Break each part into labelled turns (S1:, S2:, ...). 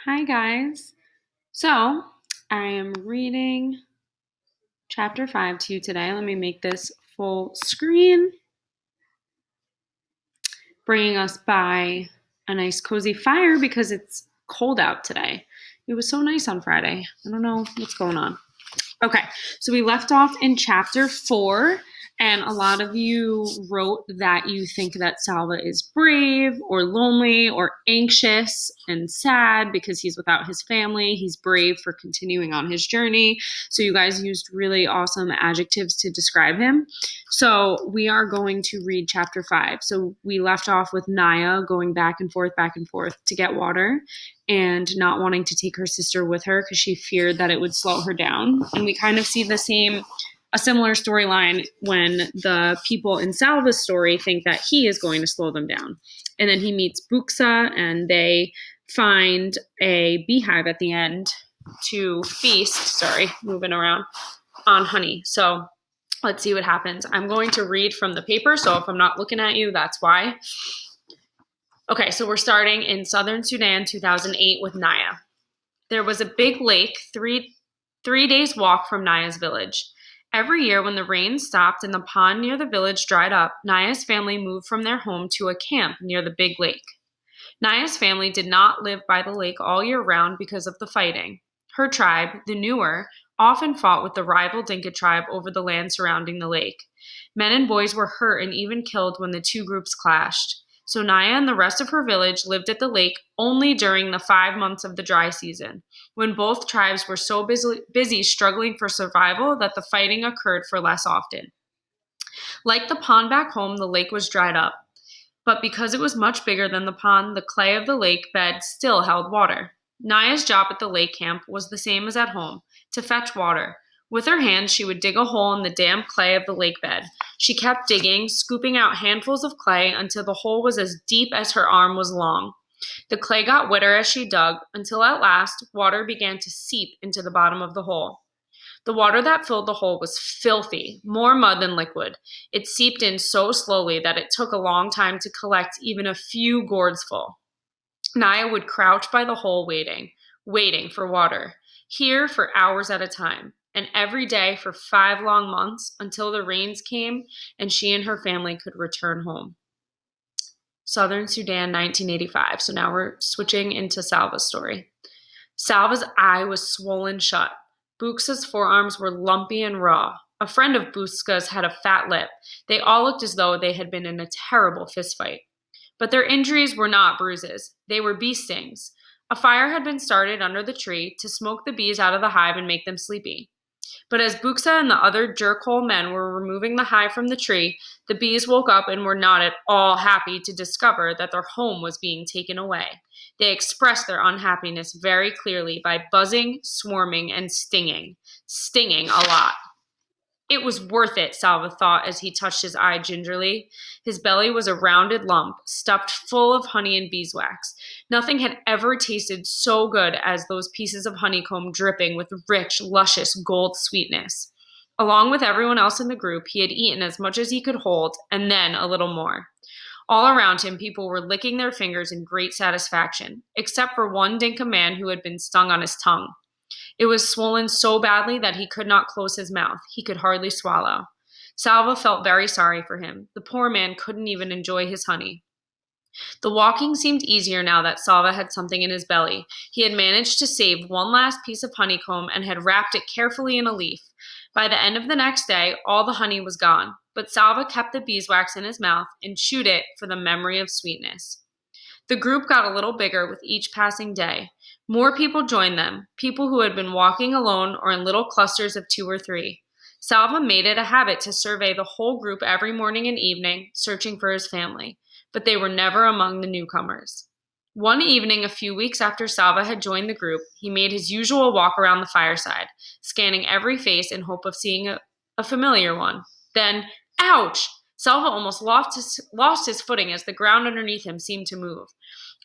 S1: Hi, guys. So, I am reading chapter 5 to you today. Let me make this full screen, bringing us by a nice cozy fire because it's cold out today. It was so nice on Friday. I don't know what's going on. Okay, so we left off in chapter 4, and a lot of you wrote that you think that Salva is brave or lonely or anxious and sad because he's without his family. He's brave for continuing on his journey. So you guys used really awesome adjectives to describe him. So we are going to read chapter 5. So we left off with Naya going back and forth to get water and not wanting to take her sister with her because she feared that it would slow her down. And we kind of see a similar storyline when the people in Salva's story think that he is going to slow them down. And then he meets Buxa and they find a beehive at the end to feast, moving around, on honey. So let's see what happens. I'm going to read from the paper, so if I'm not looking at you, that's why. Okay, so we're starting in southern Sudan, 2008, with Naya. There was a big lake 3 days' walk from Naya's village. Every year when the rain stopped and the pond near the village dried up, Naya's family moved from their home to a camp near the big lake. Naya's family did not live by the lake all year round because of the fighting. Her tribe, the Newer, often fought with the rival Dinka tribe over the land surrounding the lake. Men and boys were hurt and even killed when the two groups clashed. So Naya and the rest of her village lived at the lake only during the 5 months of the dry season, when both tribes were so busy struggling for survival that the fighting occurred for less often. Like the pond back home, the lake was dried up. But because it was much bigger than the pond, the clay of the lake bed still held water. Naya's job at the lake camp was the same as at home, to fetch water. With her hands, she would dig a hole in the damp clay of the lake bed. She kept digging, scooping out handfuls of clay until the hole was as deep as her arm was long. The clay got wetter as she dug, until at last, water began to seep into the bottom of the hole. The water that filled the hole was filthy, more mud than liquid. It seeped in so slowly that it took a long time to collect even a few gourds full. Naya would crouch by the hole waiting for water, here for hours at a time, and every day for 5 long months until the rains came and she and her family could return home. Southern Sudan, 1985. So now we're switching into Salva's story. Salva's eye was swollen shut. Buxa's forearms were lumpy and raw. A friend of Buxa's had a fat lip. They all looked as though they had been in a terrible fistfight. But their injuries were not bruises. They were bee stings. A fire had been started under the tree to smoke the bees out of the hive and make them sleepy. But as Buxa and the other jerkhole men were removing the hive from the tree, the bees woke up and were not at all happy to discover that their home was being taken away. They expressed their unhappiness very clearly by buzzing, swarming, and stinging. Stinging a lot. It was worth it, Salva thought as he touched his eye gingerly. His belly was a rounded lump, stuffed full of honey and beeswax. Nothing had ever tasted so good as those pieces of honeycomb dripping with rich, luscious gold sweetness. Along with everyone else in the group, he had eaten as much as he could hold, and then a little more. All around him, people were licking their fingers in great satisfaction, except for one Dinka man who had been stung on his tongue. It was swollen so badly that he could not close his mouth. He could hardly swallow. Salva felt very sorry for him. The poor man couldn't even enjoy his honey. The walking seemed easier now that Salva had something in his belly. He had managed to save one last piece of honeycomb and had wrapped it carefully in a leaf. By the end of the next day, all the honey was gone, but Salva kept the beeswax in his mouth and chewed it for the memory of sweetness. The group got a little bigger with each passing day. More people joined them, people who had been walking alone or in little clusters of 2 or 3. Salva made it a habit to survey the whole group every morning and evening, searching for his family, but they were never among the newcomers. One evening, a few weeks after Salva had joined the group, he made his usual walk around the fireside, scanning every face in hope of seeing a familiar one. Then, ouch! Salva almost lost his footing as the ground underneath him seemed to move.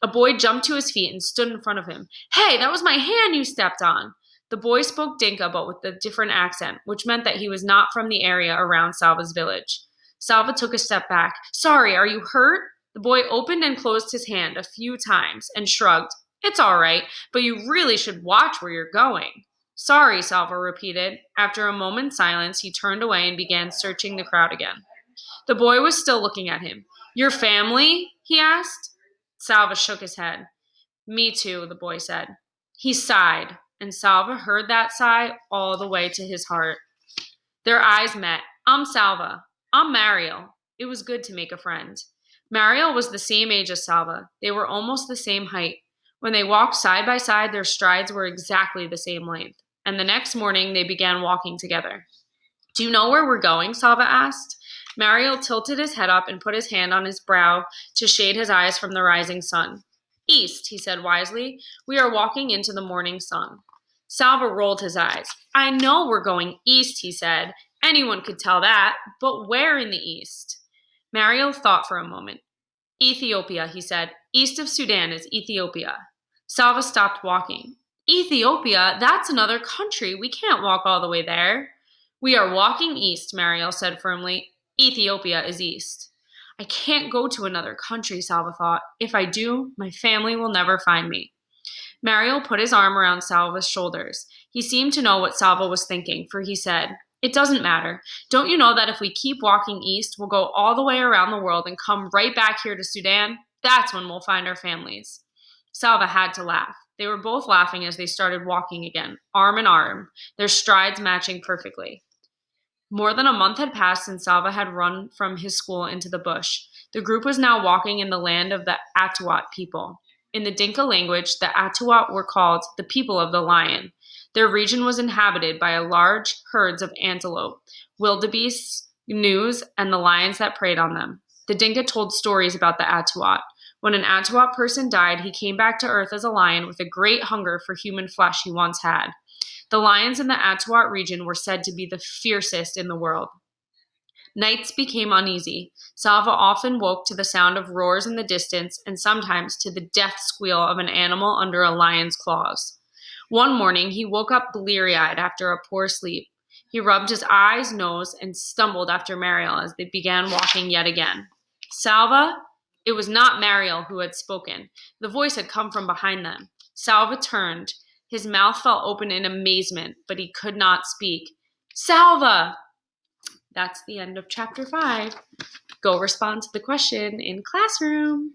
S1: A boy jumped to his feet and stood in front of him. "Hey, that was my hand you stepped on." The boy spoke Dinka, but with a different accent, which meant that he was not from the area around Salva's village. Salva took a step back. "Sorry, are you hurt?" The boy opened and closed his hand a few times and shrugged. It's all right, but you really should watch where you're going. Sorry, Salva repeated. After a moment's silence, he turned away and began searching the crowd again. The boy was still looking at him. Your family? He asked. Salva shook his head. Me too, the boy said. He sighed, and Salva heard that sigh all the way to his heart. Their eyes met. I'm Salva. I'm Mariel. It was good to make a friend. Mariel was the same age as Salva. They were almost the same height. When they walked side by side, their strides were exactly the same length. And the next morning, they began walking together. Do you know where we're going? Salva asked. Mariel tilted his head up and put his hand on his brow to shade his eyes from the rising sun. East, he said wisely. We are walking into the morning sun. Salva rolled his eyes. I know we're going east, he said. Anyone could tell that, but where in the east? Mariel thought for a moment. Ethiopia, he said. East of Sudan is Ethiopia. Salva stopped walking. Ethiopia? That's another country. We can't walk all the way there. We are walking east, Mariel said firmly. Ethiopia is east. I can't go to another country, Salva thought. If I do, my family will never find me. Mariel put his arm around Salva's shoulders. He seemed to know what Salva was thinking, for he said, It doesn't matter. Don't you know that if we keep walking east, we'll go all the way around the world and come right back here to Sudan? That's when we'll find our families. Salva had to laugh. They were both laughing as they started walking again, arm in arm, their strides matching perfectly. More than a month had passed since Salva had run from his school into the bush. The group was now walking in the land of the Atuat people. In the Dinka language, the Atuat were called the people of the lion. Their region was inhabited by large herds of antelope, wildebeests, gnus, and the lions that preyed on them. The Dinka told stories about the Atuat. When an Atuat person died, he came back to earth as a lion with a great hunger for human flesh he once had. The lions in the Atuat region were said to be the fiercest in the world. Nights became uneasy. Salva often woke to the sound of roars in the distance and sometimes to the death squeal of an animal under a lion's claws. One morning, he woke up bleary-eyed after a poor sleep. He rubbed his eyes, nose, and stumbled after Mariel as they began walking yet again. Salva? It was not Mariel who had spoken. The voice had come from behind them. Salva turned. His mouth fell open in amazement, but he could not speak. Salva! That's the end of chapter 5. Go respond to the question in classroom.